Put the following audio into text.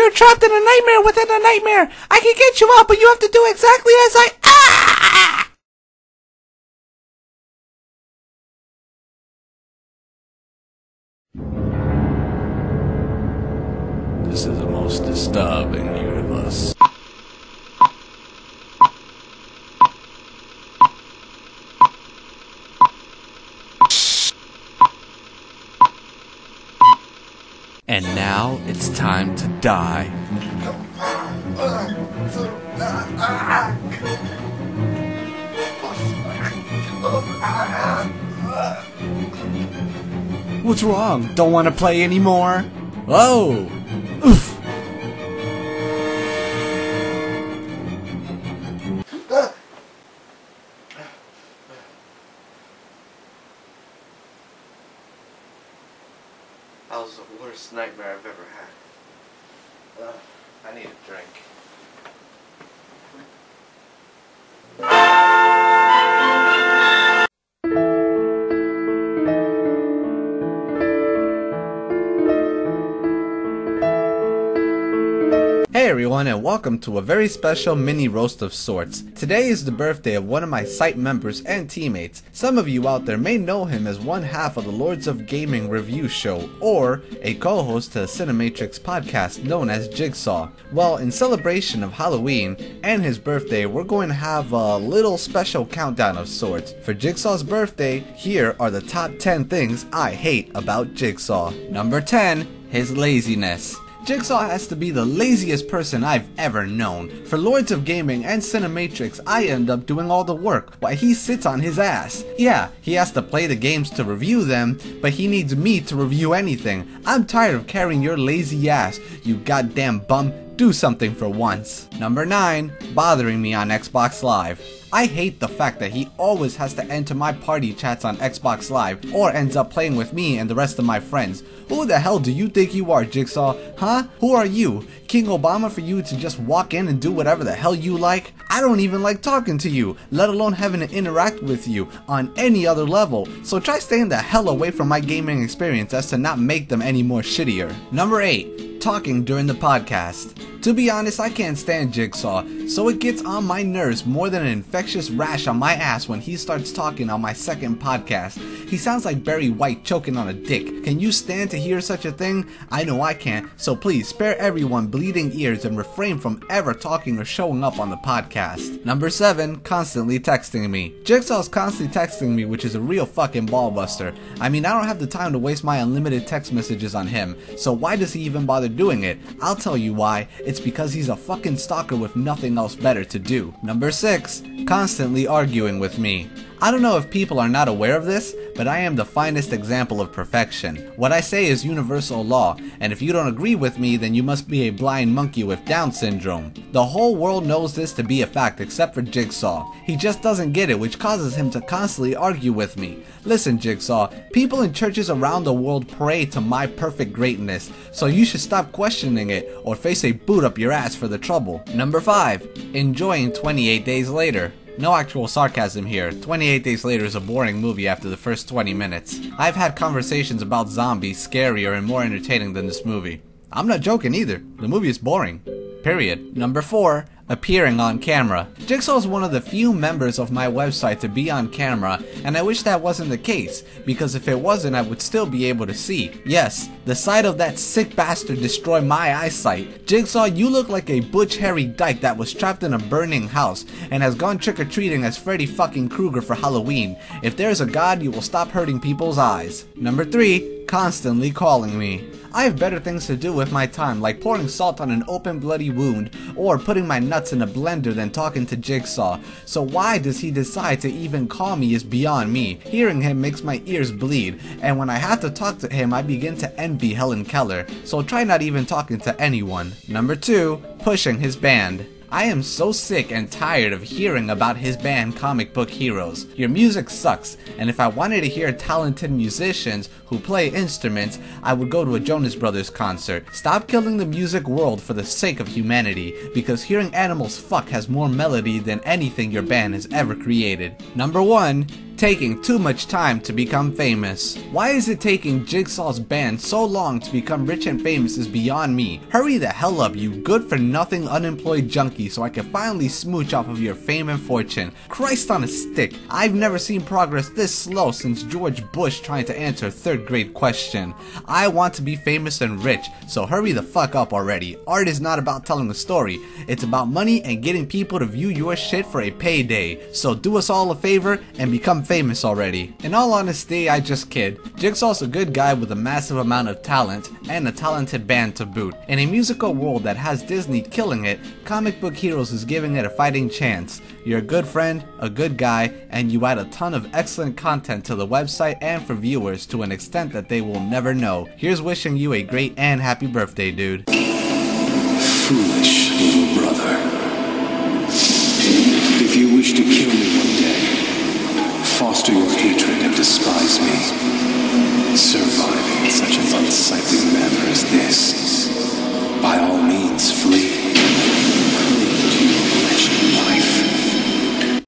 You're trapped in a nightmare within a nightmare. I can get you out, but you have to do exactly as I... Ah! This is the most disturbing universe. And now it's time to die. What's wrong? Don't want to play anymore? Oh! Oof! That was the worst nightmare I've ever had. I need a drink. Hey everyone, and welcome to a very special mini roast of sorts. Today is the birthday of one of my site members and teammates. Some of you out there may know him as one half of the Lords of Gaming review show, or a co-host to the Cinematrix podcast known as Jigsaw. Well, in celebration of Halloween and his birthday, we're going to have a little special countdown of sorts. For Jigsaw's birthday, here are the top 10 things I hate about Jigsaw. Number 10, his laziness. Jigsaw has to be the laziest person I've ever known. For Lords of Gaming and Cinematrix, I end up doing all the work while he sits on his ass. Yeah, he has to play the games to review them, but he needs me to review anything. I'm tired of carrying your lazy ass, you goddamn bum. Do something for once. Number 9, bothering me on Xbox Live. I hate the fact that he always has to enter my party chats on Xbox Live or ends up playing with me and the rest of my friends. Who the hell do you think you are, Jigsaw? Huh? Who are you? King Obama for you to just walk in and do whatever the hell you like? I don't even like talking to you, let alone having to interact with you on any other level. So try staying the hell away from my gaming experience as to not make them any more shittier. Number 8, talking during the podcast. To be honest, I can't stand Jigsaw, so it gets on my nerves more than an infectious rash on my ass when he starts talking on my second podcast. He sounds like Barry White choking on a dick. Can you stand to hear such a thing? I know I can't, so please spare everyone bleeding ears and refrain from ever talking or showing up on the podcast. Number 7, constantly texting me. Jigsaw's constantly texting me, which is a real fucking ballbuster. I mean, I don't have the time to waste my unlimited text messages on him, so why does he even bother doing it? I'll tell you why. It's because he's a fucking stalker with nothing else better to do. Number 6, constantly arguing with me. I don't know if people are not aware of this, but I am the finest example of perfection. What I say is universal law, and if you don't agree with me, then you must be a blind monkey with Down syndrome. The whole world knows this to be a fact except for Jigsaw. He just doesn't get it, which causes him to constantly argue with me. Listen, Jigsaw, people in churches around the world pray to my perfect greatness, so you should stop questioning it or face a boot up your ass for the trouble. Number 5, enjoying 28 Days Later. No actual sarcasm here. 28 Days Later is a boring movie after the first 20 minutes. I've had conversations about zombies scarier and more entertaining than this movie. I'm not joking either. The movie is boring. Period. Number 4, appearing on camera. Jigsaw is one of the few members of my website to be on camera, and I wish that wasn't the case, because if it wasn't, I would still be able to see. Yes, the sight of that sick bastard destroyed my eyesight. Jigsaw, you look like a butch hairy dyke that was trapped in a burning house and has gone trick-or-treating as Freddy fucking Krueger for Halloween. If there's a god, you will stop hurting people's eyes. Number 3, constantly calling me. I have better things to do with my time, like pouring salt on an open bloody wound or putting my nuts in a blender than talking to Jigsaw. So why does he decide to even call me is beyond me. Hearing him makes my ears bleed, and when I have to talk to him I begin to envy Helen Keller, so try not even talking to anyone. Number 2, pushing his band. I am so sick and tired of hearing about his band Comic Book Heroes. Your music sucks, and if I wanted to hear talented musicians who play instruments, I would go to a Jonas Brothers concert. Stop killing the music world for the sake of humanity, because hearing animals fuck has more melody than anything your band has ever created. Number 1, Taking too much time to become famous. Why is it taking Jigsaw's band so long to become rich and famous is beyond me. Hurry the hell up, you good for nothing unemployed junkie, so I can finally smooch off of your fame and fortune. Christ on a stick, I've never seen progress this slow since George Bush trying to answer a 3rd grade question. I want to be famous and rich, so hurry the fuck up already. Art is not about telling a story, it's about money and getting people to view your shit for a payday. So do us all a favor and become famous already. In all honesty, I just kid. Jigsaw's a good guy with a massive amount of talent and a talented band to boot. In a musical world that has Disney killing it, Comic Book Heroes is giving it a fighting chance. You're a good friend, a good guy, and you add a ton of excellent content to the website and for viewers to an extent that they will never know. Here's wishing you a great and happy birthday, dude. Foolish little brother. If you wish to kill me one day, foster your hatred and despise me. Surviving in such an unsightly